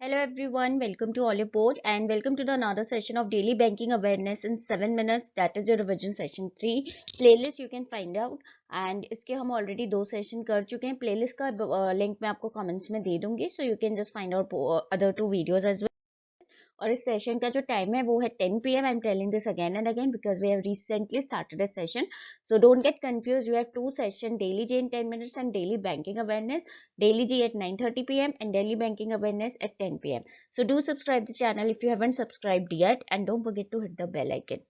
Hello everyone, welcome to Olive Board and welcome to the another session of Daily Banking Awareness in 7 minutes. That is your revision session 3. Playlist you can find out and इसके हम already 2 session कर चुके हैं. Playlist का link मैं आपको comments में दे दूंगी. So you can just find out other 2 videos as well. और इस सेशन का जो टाइम है वो है 10 PM. I am telling this again and again because we have recently started a session. So don't get confused. You have 2 session, daily जी in 10 minutes and daily banking awareness. Daily G at 9:30 PM and daily banking awareness at 10 PM. So do subscribe the channel if you haven't subscribed yet and don't forget to hit the bell icon.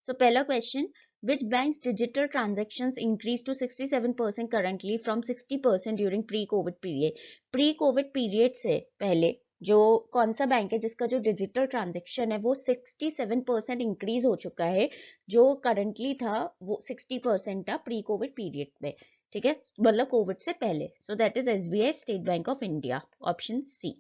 So पहला question, which bank's digital transactions increased to 67% currently from 60% during pre-COVID period? Pre-COVID period से पहले जो कौन सा bank है जिसका जो digital transaction है वो 67% इंक्रीज हो चुका है, जो करंटली था वो 60% था प्री कोविड पीरियड में. ठीक है, मतलब कोविड से पहले. So that is SBI State Bank of India, option C.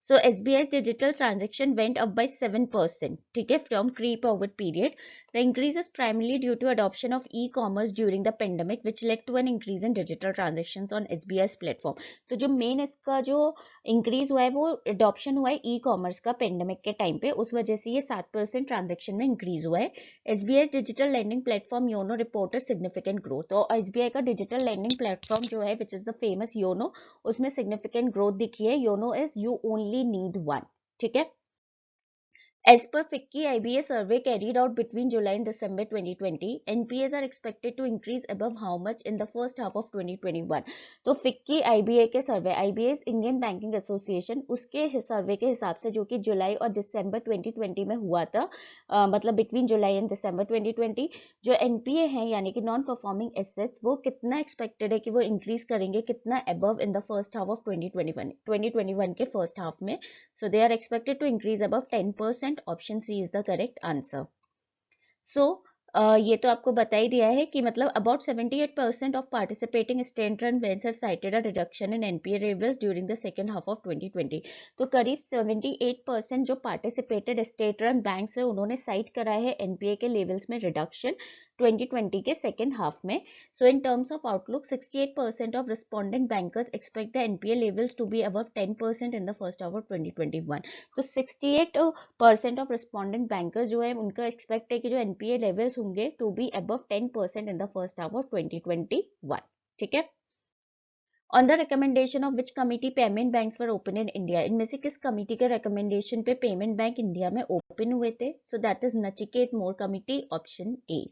So SBI's digital transaction went up by 7%, okay, from pre-COVID period. The increase is primarily due to adoption of e-commerce during the pandemic, which led to an increase in digital transactions on SBI's platform. तो जो main इसका जो increase हुआ है वो adoption हुआ है e-commerce का pandemic के time पे, उस वजह से ये 7% transaction में increase हुआ है. SBI's digital lending platform YONO reported significant growth. तो SBI का digital lending platform जो है, which is the famous YONO, उसमें significant growth दिखी है. YONO is you only need one. ठीक है. As per FICCI IBA survey carried out between July and December 2020, NPAs are expected to increase above how much in the first half of 2021? तो FICCI IBA के सर्वे, IBA Indian banking association, उसके सर्वे के हिसाब से जो कि जुलाई और दिसंबर 2020 में हुआ था, मतलब बिटवीन जुलाई एंड दिसंबर 2020, जो NPA है यानी कि नॉन परफॉर्मिंग एसेट्स, वो कितना एक्सपेक्टेड है कि वो इंक्रीज करेंगे, कितना above in the first half of 2021 के फर्स्ट हाफ में. So they are expected to increase above 10%. Option C is the correct answer. So ये तो आपको बता ही दिया है कि मतलब about 78% of participating state-run banks have cited a reduction in NPA levels during the second half of 2020. तो करीब 78% जो participated state-run banks है उन्होंने cite करा है NPA के levels में reduction 2020 के second half में. So in terms of outlook, 68% of respondent bankers expect the NPA levels to be above 10% in the first half of 2021. तो 68% of respondent bankers जो है उनका expect है कि जो NPA levels होंगे to be above 10% in the first half of 2021. ठीक है. On the recommendation of which committee payment banks were open in India? इनमें से किस कमिटी के recommendation पे पेमेंट बैंक इंडिया में ओपन हुए थे? So that is Nachiket Mor committee, option A.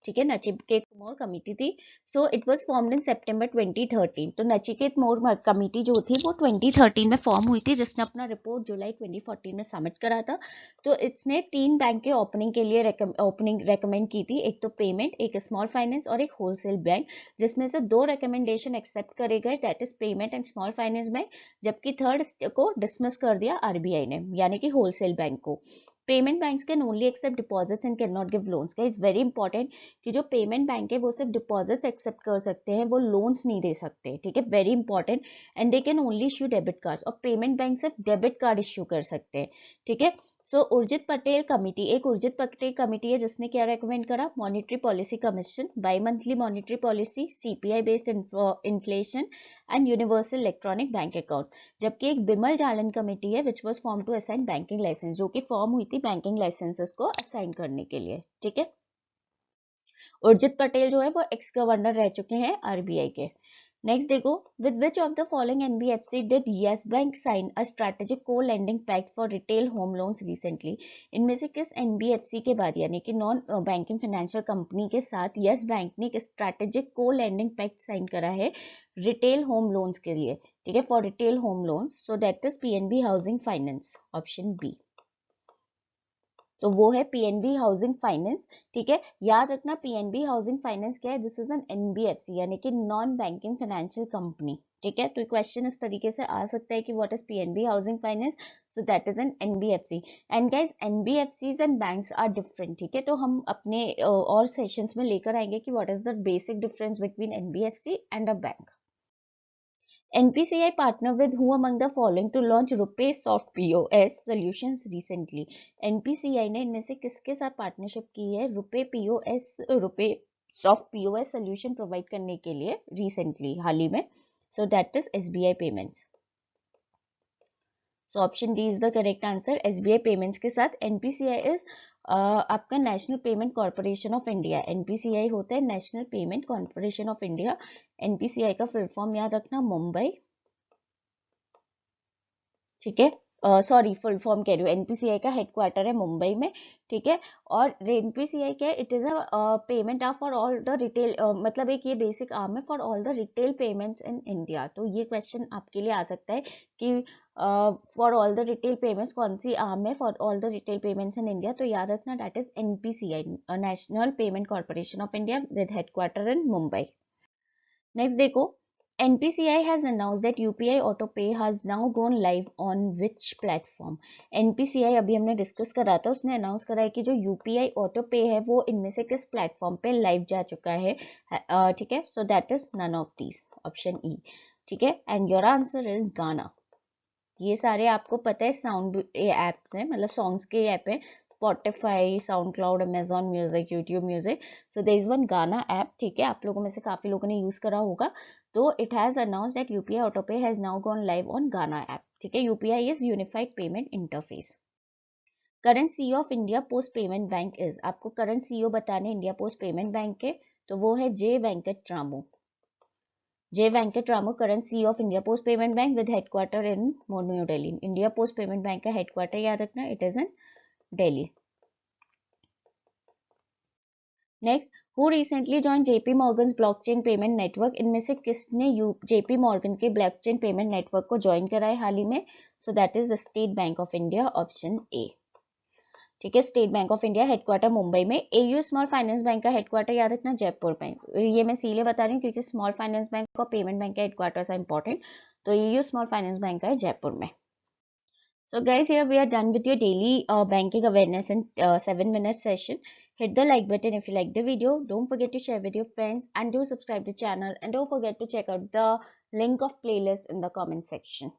ठीक है, नचिकेत मोर कमिटी थी. So it was formed in सितंबर 2013. तो नचिकेत मोर कमिटी जो थी वो 2013 में फॉर्म हुई थी, जिसने अपना रिपोर्ट जुलाई 2014 में सबमिट करा था. तो इसने 3 बैंक के ओपनिंग के लिए ओपनिंग रेकमेंड की थी, एक तो पेमेंट, एक स्मॉल फाइनेंस और एक होलसेल बैंक, जिसमें से 2 रिकमेंडेशन एक्सेप्ट करे गए, that is payment and small finance bank, जबकि थर्ड को डिसमिस कर दिया आरबीआई ने, यानी कि होलसेल बैंक को. Payment banks can only accept deposits and can not give loans. का इज वेरी इंपॉर्टेंट कि जो पेमेंट बैंक है वो सिर्फ डिपॉजिट्स एक्सेप्ट कर सकते हैं, वो लोन्स नहीं दे सकते. ठीक है, very important. And they can only issue debit cards, और पेमेंट बैंक सिर्फ डेबिट कार्ड इश्यू कर सकते हैं. ठीक है. सो उर्जित पटेल कमिटी, एक उर्जित पटेल कमिटी है जिसने क्या रेकमेंड करा? Monetary policy commission, bi monthly monetary policy, CPI based inflation and universal electronic bank account. जबकि एक बिमल जालन कमेटी है which was form to assign banking licence, जो कि फॉर्म हुई थी बैंकिंग लाइसेंसेस को असाइन करने के लिए. ठीक है. उर्जित पटेल जो है वो एक्स गवर्नर रह चुके हैं आरबीआई के. नेक्स्ट देखो, with which of the following NBFC did Yes Bank sign a strategic co lending pact for retail home loans recently? इनमें से किस एनबीएफसी के बाद, यानी कि नॉन बैंकिंग फाइनेंशियल कंपनी के साथ यस बैंक ने एक strategic co lending pact sign करा है रिटेल होम लोन्स के लिए? ठीक है, for retail home loans. So that is PNB housing finance, option B. तो वो है पीएनबी हाउसिंग फाइनेंस. ठीक है, याद रखना पीएनबी हाउसिंग फाइनेंस क्या है? दिस इज एन एनबीएफसी, यानी कि नॉन बैंकिंग फाइनेंशियल कंपनी. ठीक है, तो क्वेश्चन इस तरीके से आ सकता है कि what is PNB housing finance? So that is an NBFC. And guys, NBFCs and banks are different. ठीक है, तो हम अपने और सेशंस में लेकर आएंगे कि what is the basic difference between NBFC and a bank. NPCI partnered with who among the following to launch Rupee Soft POS solutions recently? NPCI ने इनमें से किसके साथ पार्टनरशिप की है RuPay soft POS solution provide करने के लिए रिसेंटली, हाल ही में? सो that is SBI payments. So option D is the correct answer. SBI payments के साथ NPCI इज आपका national payment corporation of India. NPCI होता है national payment corporation of India. NPCI का फुल फॉर्म याद रखना, मुंबई, ठीक है, सॉरी फुल फॉर्म कह रही हूँ, NPCI का हेडक्वार्टर है मुंबई में, ठीक है। और NPCI क्या है, it is a payment arm for all the retail, मतलब एक ये बेसिक आर्म है for all the retail payments in India. तो ये क्वेश्चन आपके लिए आ सकता है कि for all the retail payments कौन सी आर्म है for all the retail payments in India, तो याद रखना that is NPCI, national payment corporation of India with headquarter in Mumbai. Next देखो, NPCI has announced that UPI Auto Pay has now gone live on which platform? NPCI अभी हमने discuss करा था, उसने announce करा है कि जो UPI Auto Pay है वो इनमें से किस प्लेटफॉर्म पे लाइव जा चुका है, ठीक है। So that is none of these, option E, ठीक है। एंड योर आंसर इज गाना। ये सारे आपको पता है साउंड ऐप्स हैं, मतलब सॉन्ग्स के ऐप हैं, Spotify, SoundCloud, Amazon music, YouTube music. So there is one गाना ऐप, ठीक है, आप लोगों में से काफी लोगों ने यूज करा होगा। तो it has announce that UPI auto pay has now gone live on Gaana app, ठीक है। UPI is unified payment interface. Current CEO of India Post Payment Bank is, आपको करंट CEO बताने इंडिया पोस्ट पेमेंट बैंक के, तो वो है J Venkat Ramu, current CEO of India Post Payment Bank with headquarter in New Delhi. India Post Payment Bank का headquarter याद रखना, it is in Delhi. Next, who recently join JP Morgan's blockchain payment network, इनमें से किसने JP Morgan के ब्लॉकचेन पेमेंट नेटवर्क को join करा है हाल ही में? सो that is state Bank of India, option A, ठीक है। State Bank of India headquarter Mumbai में। AU स्मॉल फाइनेंस बैंक का हेडक्वार्टर याद रखना जयपुर में। ये मैं इसीलिए बता रही हूँ क्योंकि स्मॉल फाइनेंस बैंक और पेमेंट बैंक का हेडक्वार्टर है इंपॉर्टेंट, तो AU स्मॉल फाइनेंस बैंक का है जयपुर में। So guys, here we are done with your daily banking awareness in 7-minute session. Hit the like button if you like the video. Don't forget to share with your friends and do subscribe to the channel, and don't forget to check out the link of playlist in the comment section.